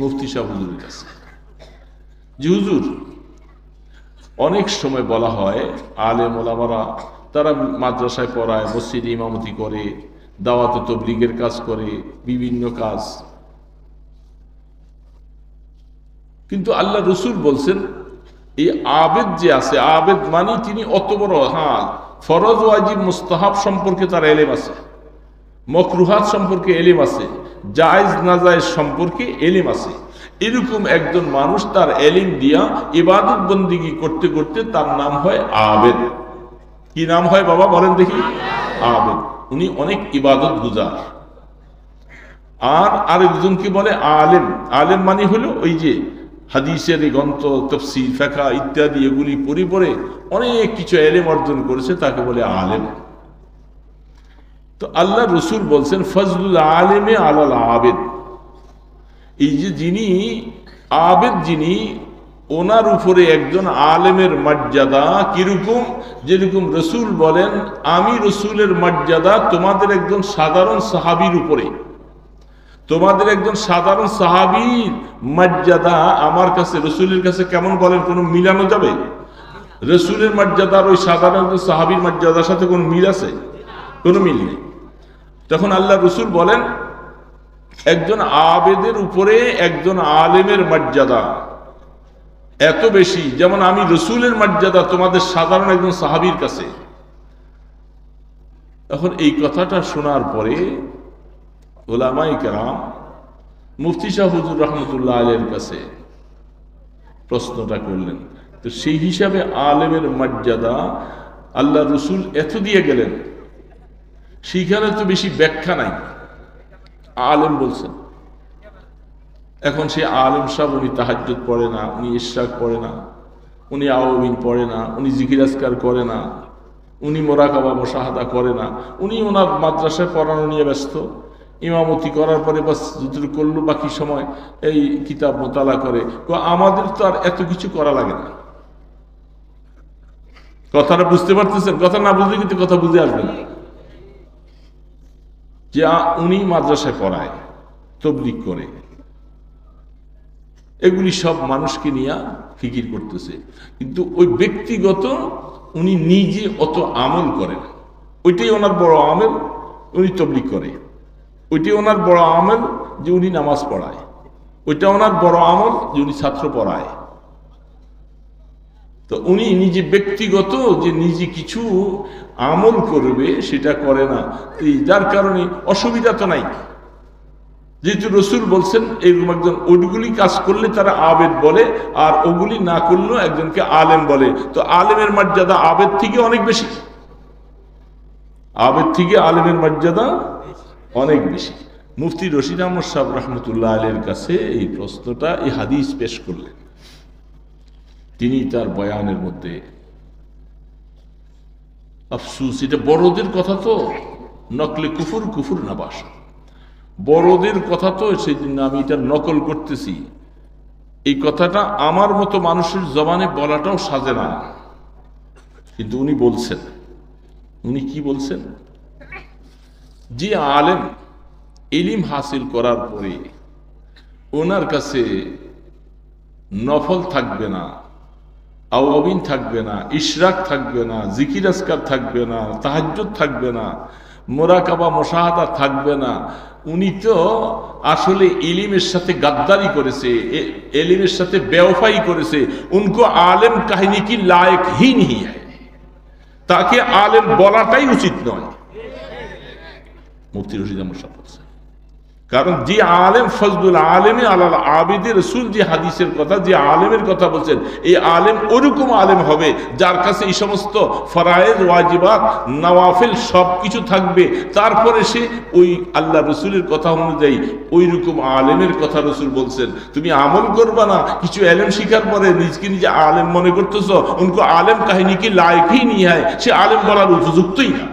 মুফতি সাহেব হুজুরের কাছে যে হুজুর, অনেক সময় বলা হয় আলেম ওলামারা তারা মাদ্রাসায় পড়ায়, মসজিদে ইমামতি করে, দাওয়াত তাবলীগের কাজ করে, বিভিন্ন কাজ, কিন্তু আল্লাহ রসুল বলছেন এই আবেদ যে আছে, আবেদ মানে তিনি অত বড়, ফরজ ওয়াজিব মুস্তাহাব সম্পর্কে তার এলেম আছে, মকরুহাত সম্পর্কে এলেম আছে, জায়েজ নাজায়েজ সম্পর্কে এলেম আছে। এরকম একজন মানুষ তার এলিম দিয়া ইবাদত বন্দিগি করতে করতে তার নাম হয় আবেদ। কি নাম হয় বাবা বলেন দেখি? আবেদ। উনি অনেক ইবাদত গুজার। আর আরেকজনকে বলে আলেম। আলেম মানে হলো ওই যে হাদিসের গ্রন্থ, তাফসীর, ফিকহ ইত্যাদি এগুলি পড়ে পড়ে অনেক কিছু এলেম অর্জন করেছে, তাকে বলে আলেম। তো আল্লাহ রসুল বলছেন ফজলুল আলেমে আলাল আবেদ। এই যে যিনি আবেদ, যিনি ওনার উপরে একজন আলেমের মর্যাদা কিরকম, যেরকম রসুল বলেন আমি রসুলের মর্যাদা তোমাদের একজন সাধারণ সাহাবীর উপরে, তোমাদের একজন সাধারণ সাহাবীর মর্যাদা আমার কাছে রসুলের কাছে কেমন বলেন কোনো মিলানো যাবে? রসুলের মর্যাদার ওই সাধারণ একজন সাহাবীর মর্যাদার সাথে কোনো মিল আছে? কোনো মিল নেই। তখন আল্লাহ রসুল বলেন একজন আবেদের উপরে একজন আলেমের মর্যাদা এত বেশি যেমন আমি রসুলের মর্যাদা তোমাদের সাধারণ একজন সাহাবীর কাছে। এখন এই কথাটা শোনার পরে উলামায়ে কেরাম মুফতি শাহ হুজুর রহমতুল্লাহ আলাইহির কাছে প্রশ্নটা করলেন। তো সেই হিসাবে আলেমের মর্যাদা আল্লাহ রসুল এত দিয়ে গেলেন, সেখানে তো বেশি ব্যাখ্যা নাই। আলেম বলছেন এখন সে আলেম সাহেব, উনি তাহাজ্জুদ পড়ে না, উনি ইশরাক পড়ে না, উনি আওয়াবিন পড়ে না, উনি জিকির আজকার করে না, উনি মোরাকাবা মুশাহাদা করে না, উনি ওনার মাদ্রাসায় পড়ানো নিয়ে ব্যস্ত। ইমামতি করার পরে বাস যতটুকু করলো, বাকি সময় এই কিতাব মোতালা করে। আমাদের তো আর এত কিছু করা লাগে না। কথাটা বুঝতে পারতেছেন? কথা না বুঝলে কিন্তু কথা বুঝে আসবে না। যে উনি মাদ্রাসায় পড়ায়, তাবলীগ করে, এগুলি সব মানুষকে নিয়ে ফিকির করতেছে, কিন্তু ওই ব্যক্তিগত উনি নিজে অত আমল করেন। ওইটাই ওনার বড় আমল, উনি তাবলীগ করে। ওইটাই ওনার বড় আমল যে উনি নামাজ পড়ায়। ওইটা ওনার বড় আমল যে উনি ছাত্র পড়ায়। তো উনি নিজে ব্যক্তিগত যে নিজে কিছু আমল করবে সেটা করে না, যার কারণে অসুবিধা তো নাই। যেহেতু রসুল বলছেন এরকম একজন ওইগুলি কাজ করলে তারা আবেদ বলে, আর ওগুলি না করলেও একজনকে আলেম বলে। তো আলেমের মর্যাদা আবেদ থেকে অনেক বেশি, আবেদ থেকে আলেমের মর্যাদা অনেক বেশি। মুফতি রশিদ আহমদ সাহেব রহমতুল্লাহ আলাইহির কাছে এই প্রশ্নটা, এই হাদিস পেশ করলেন। তিনি তার বয়ানের মধ্যে, আফসুস, এটা বড়দের কথা তো, নকলে কুফুর, কুফুর না বাস, বড়দের কথা তো, সেই জন্য আমি এটা নকল করতেছি। এই কথাটা আমার মতো মানুষের জবানে বলাটাও সাজে না, কিন্তু উনি বলছেন। উনি কি বলছেন? যে আলেম ইলম হাসিল করার পরে ওনার কাছে নফল থাকবে না, আওয়াবিন থাকবে না, ইশরাক থাকবে না, জিকির আজকার থাকবে না, তাহাজ্জুদ থাকবে না, মোরাকাবা মুশাহাদা থাকবে না, উনি তো আসলে ইলিমের সাথে গাদ্দারি করেছে, ইলিমের সাথে বেওফাই করেছে। উनको আলেম কাহিনী কি লায়ক হি नहीं है, তাকে আলেম বলাটাই উচিত নয়। মুফতি রশিদ আহমদ সাহেব বলছেন, কারণ যে আলেম ফজলুল আলেমে আলাল আবিদে রসুল যে হাদিসের কথা, যে আলেমের কথা বলছেন, এই আলেম ওরকম আলেম হবে যার কাছে এই সমস্ত ফরায়েজ, ওয়াজিবাত, নওয়াফিল সবকিছু থাকবে। তারপরে সে ওই আল্লাহ রসুলের কথা অনুযায়ী ওই রকম আলেমের কথা রসুল বলছেন। তুমি আমল করবা না, কিছু আলেম শিখার পরে নিজকে নিজে আলেম মনে করতেছ, উনকো আলেম কাহিনী কি লায়কই নিয়ে হয়, সে আলেম বলার উপযুক্তই না।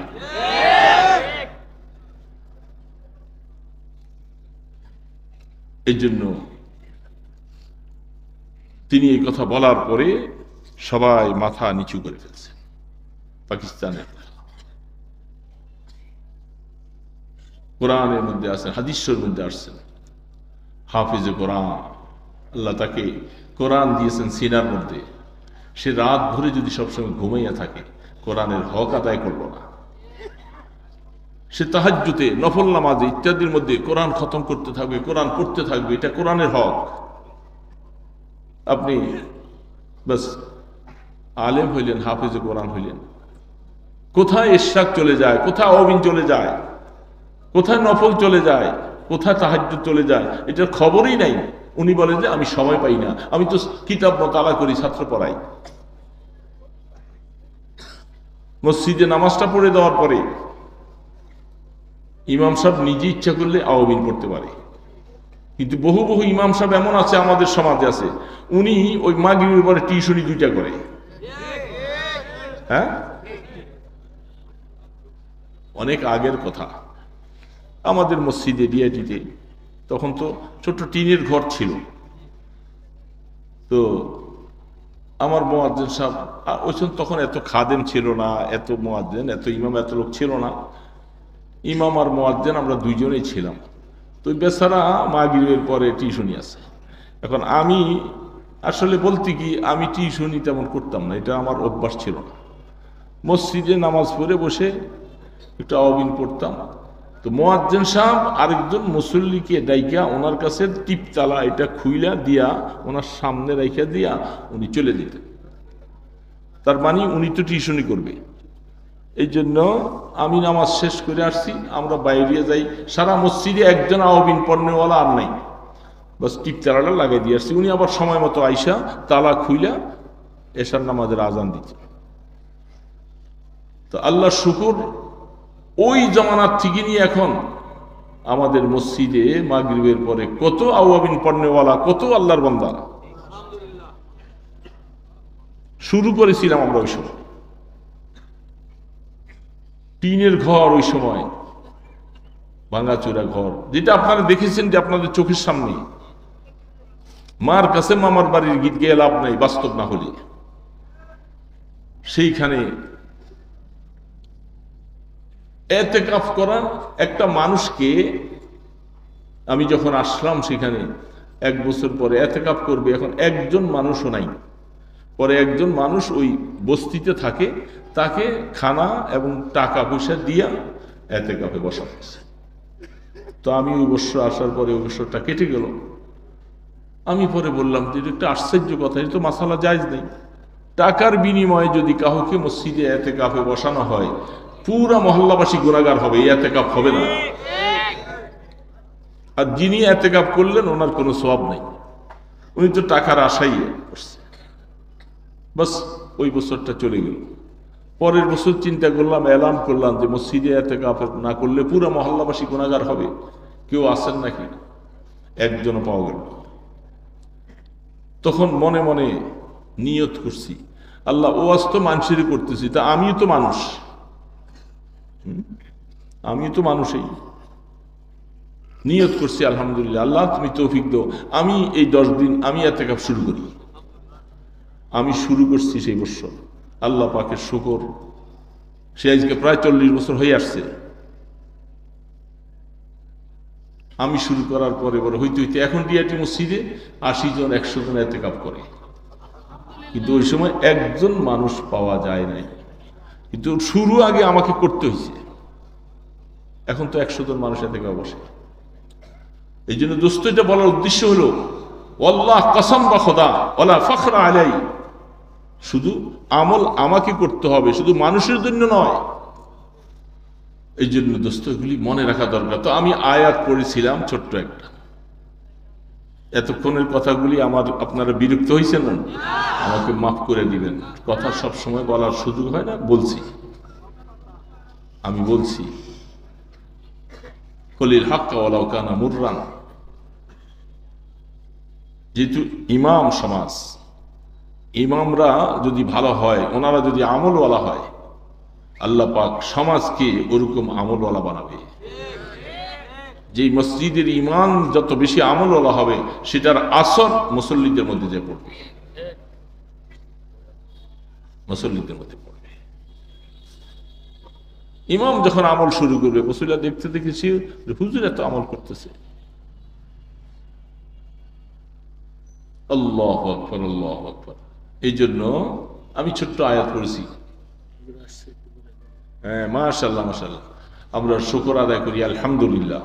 এই জন্য তিনি এই কথা বলার পরে সবাই মাথা নিচু করে ফেলছে। পাকিস্তানের কোরআনের মধ্যে আছেন, হাদিসের মধ্যে আসছেন হাফিজে কোরআন, আল্লাহ তাকে কোরআন দিয়েছেন সিনার মধ্যে। সে রাত ভরে যদি সবসময় ঘুমাইয়া থাকে, কোরআনের হক আদায় করলো না। সে তাহাজ্জুদে, নফল নামাজে ইত্যাদির মধ্যে কোরআন খতম করতে থাকবে, কোরআন পড়তে থাকবে, এটা কোরআনের হক। আপনি বাস আলেম হইলেন, হাফিজে কোরআন হইলেন, কোথায় ইশরাক চলে যায়, কোথায় আওয়াবিন চলে যায়, কোথায় নফল চলে যায়, কোথায় তাহাজ্জুদ চলে যায়, এটার খবরই নাই। উনি বলেন যে আমি সময় পাই না, আমি তো কিতাব মোতালা করি, ছাত্র পড়াই। মসজিদে নামাজটা পড়ে দেওয়ার পরে ইমাম সাহেব নিজে ইচ্ছা করলে আওয়াবিন পড়তে পারে, কিন্তু বহু বহু ইমাম সাহেব এমন আছে, আমাদের সমাজে আছে, উনি ওই মাগরিবের পরে টিউশনি 2টা করে। হ্যাঁ, অনেক আগের কথা, আমাদের মসজিদে ডিআইটিতে তখন তো ছোট্ট টিনের ঘর ছিল। তো আমার মুয়াজ্জিন সাহেব, ওই তখন এত খাদেম ছিল না, এত মুয়াজ্জিন, এত ইমাম, এত লোক ছিল না। ইমাম আর মুয়াজ্জিন আমরা দুইজনেই ছিলাম। তো বেচারা মাগরিবের পরে টিউশনি আছে। এখন আমি আসলে বলতে কি, আমি টিউশনি তেমন করতাম না, এটা আমার অভ্যাস ছিল না। মসজিদে নামাজ পড়ে বসে একটু আওয়াবিন পড়তাম। তো মুয়াজ্জিন সাহেব আরেকজন মুসল্লিকে ডাইকা ওনার কাছে টিপতালা এটা খুইলা দিয়া ওনার সামনে রাইখা দিয়া উনি চলে যেতেন। তার মানে উনি তো টিউশনি করবে। এই জন্য আমি নামাজ শেষ করে আসছি, আমরা বাইরে যাই, সারা মসজিদে একজন আওয়াবিন পড়নেওয়ালা আর নাই, বাস টিপতালাটা লাগাই দিয়ে আসছি। উনি আবার সময় মতো আইসা তালা খুইলা এশার নামাজের আজান দিচ্ছে। তো আল্লাহ শুকুর, ওই জমানার থেকে নিয়ে এখন আমাদের মসজিদে মাগরিবের পরে কত আওয়াবিন পড়নেওয়ালা, কত আল্লাহর বান্দা। শুরু করেছিলাম আমরা ওই সময়, টিনের ঘর, ওই সময় ভাঙাচোরা ঘর, যেটা আপনারা দেখেছেন যে আপনাদের চোখের সামনে। মার কাছে মামার বাড়ির গীত গেয়ে লাভ নাই, বাস্তব না হলে। সেইখানে এতেকাফ করা একটা মানুষকে, আমি যখন আসলাম সেখানে 1 বছর পরে এতেকাফ করবে, এখন একজন মানুষও নাই। পরে একজন মানুষ ওই বস্তিতে থাকে, তাকে খানা এবং টাকা পয়সা দিয়া এতেকাফে বসা হয়েছে। তো আমি ওই বছর আসার পরে ওই বছরটা কেটে গেল। আমি পরে বললাম যে এটা একটা আশ্চর্য কথা, এটা তো মাসালা জায়েজ নেই। টাকার বিনিময়ে যদি কাউকে মসজিদে এতেকাফে বসানো হয়, পুরা মহল্লাবাসী গুনাহগার হবে, এই এতেকাফ হবে না। আর যিনি এতেকাফ করলেন ওনার কোনো সওয়াব নেই, উনি তো টাকার আশাই করছে। বাস ওই বছরটা চলে গেল। পরের বছর চিন্তা করলাম, এলান করলাম যে মসজিদে এতেকাফ না করলে পুরা মহল্লাবাসী গুনাহগার হবে, কেউ আসেন নাকি? একজনও পাওয়া গেল। তখন মনে মনে নিয়ত করছি, আল্লাহ ওয়াজ তো মানুষেরই করতেছি, তা আমিও তো মানুষ, আমিও তো মানুষই। নিয়ত করছি আলহামদুলিল্লাহ, আল্লাহ তুমি তৌফিক দাও, আমি এই 10 দিন আমি এতেকাফ শুরু করি। আমি শুরু করছি সেই বছর, আল্লাহ পাকের শুকর, সে আজকে প্রায় 40 বছর হয়ে আসছে। আমি শুরু করার পরে বড় হইতে হইতে এখন ডিআইটি মসজিদে 80 জন 100 জন এতেকাফ করে, কিন্তু ওই সময় একজন মানুষ পাওয়া যায় নাই। কিন্তু শুরু আগে আমাকে করতে হয়েছে, এখন তো 100 জন মানুষ এতেকাফ বসে। এই জন্য দোস্ত, এটা বলার উদ্দেশ্য হলো আল্লাহ কসম বা খোদা ওয়ালা ফখরা আলাই, শুধু আমল আমাকে করতে হবে, শুধু মানুষের জন্য নয়। এই জন্য দোস্ত এগুলি মনে রাখা দরকার। তো আমি আয়াত পড়েছিলাম ছোট্ট একটা, এতক্ষণের কথাগুলি আপনারা বিরক্ত হয়েছেন, আমাকে মাফ করে দিবেন। কথা সব সময় বলার সুযোগ হয় না, বলছি, আমি বলছি কলিল হাক্কা ওয়ালাউ কানা মুররান। যেহেতু ইমাম সমাজ, ইমামরা যদি ভালো হয়, ওনারা যদি আমলওয়ালা হয়, আল্লাহ পাক সমাজকে ওরকম আমলওয়ালা বানাবে। যে মসজিদের ইমাম যত বেশি আমলওয়ালা হবে, সেটার আসর মুসল্লিদের মধ্যে যে পড়বে, মুসল্লিদের মধ্যে পড়বে। ইমাম যখন আমল শুরু করবে, মুসল্লিরা দেখতে দেখেছি হুজুর এত আমল করতেছে, আল্লাহু আকবার, আল্লাহু আকবার। এই জন্য আমি ছোট্ট আয়াত পড়েছি। হ্যাঁ, মাশাআল্লাহ মাশাআল্লাহ, আমরা শুকর আদায় করি আলহামদুলিল্লাহ।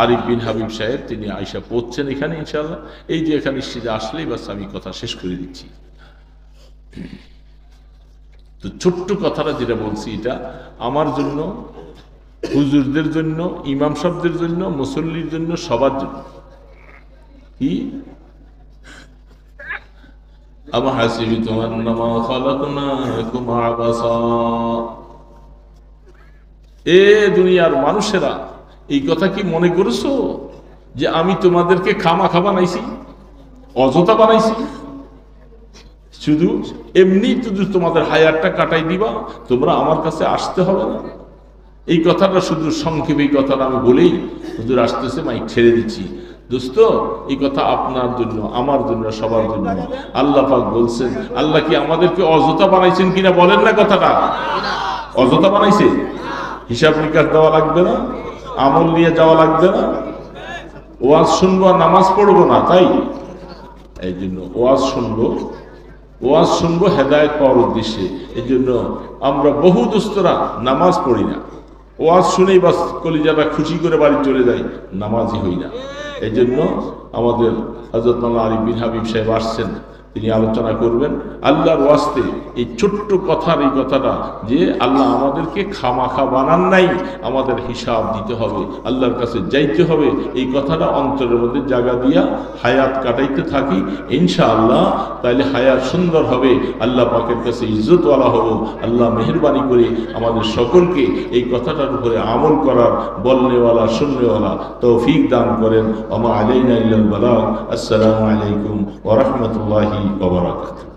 আরিফ বিন হাবিব সাহেব তিনি আয়েশা পড়ছেন এখানে, ইনশাআল্লাহ। এই যে এখানে সিধা আসলেই বাস আমি কথা শেষ করে দিচ্ছি। তো ছোট্ট কথাটা যেটা বলছি, এটা আমার জন্য, হুজুরদের জন্য, ইমাম সাহেবদের জন্য, মুসল্লির জন্য, সবার জন্য। কি আম হাসিবতুম আন্নামা খালাকনাকুম আবাসা, এ দুনিয়ার মানুষেরা, এই কথা কি মনে করেছো যে আমি তোমাদেরকে খামাখা বানাইছি, অযথা বানাইছি? শুধু এমনি শুধু তোমাদের হায়ারটা কাটাই দিবা, তোমরা আমার কাছে আসতে হবে না? এই কথাটা শুধু সংক্ষেপে এই কথাটা আমি বলেই হুজুর আসতেছে, মাইক ছেড়ে দিচ্ছি। দোস্ত, এই কথা আপনার জন্য, আমার জন্য, সবার জন্য। আল্লাহ পাক বলছেন, আল্লাহ কি আমাদেরকে অযথা বানাইছেন কিনা বলেন না কথাটা? অযথা বানাইছে? হিসাব নিকাশ দেওয়া লাগবে না, আমল নিয়ে যাওয়া লাগবে না, ওয়াজ শুনবো আর নামাজ পড়বো না, তাই? এই জন্য ওয়াজ শুনবো হেদায়েত পাওয়ার উদ্দেশ্যে। এই জন্য আমরা বহু দোস্তরা নামাজ পড়ি না, ওয়াজ শুনেই বাস কলিজাটা খুশি করে বাড়ি চলে যাই, নামাজই হই না। এই জন্য আমাদের হযরত মাওলানা আরিফ বিন হাবিব সাহেব আসছেন, তিনি আলোচনা করবেন। আল্লাহর ওয়াস্তে এই ছোট্ট কথার এই কথাটা যে আল্লাহ আমাদেরকে খামাখা বানান নাই, আমাদের হিসাব দিতে হবে, আল্লাহর কাছে যাইতে হবে, এই কথাটা অন্তরের মধ্যে জায়গা দিয়া হায়াত কাটাইতে থাকি ইনশাআল্লাহ। তাইলে হায়াত সুন্দর হবে, আল্লাহ পাকের কাছে ইজ্জতওয়ালা হব। আল্লাহ মেহেরবানি করে আমাদের সকলকে এই কথাটার উপরে আমল করার বলনেওয়ালা শুননেওয়ালা তৌফিক দান করেন। ওয়া মা আলাইনা ইল্লাল বালাগ। আসসালামু আলাইকুম ওয়া রাহমাতুল্লাহি ওয়া বারাকাতুহু।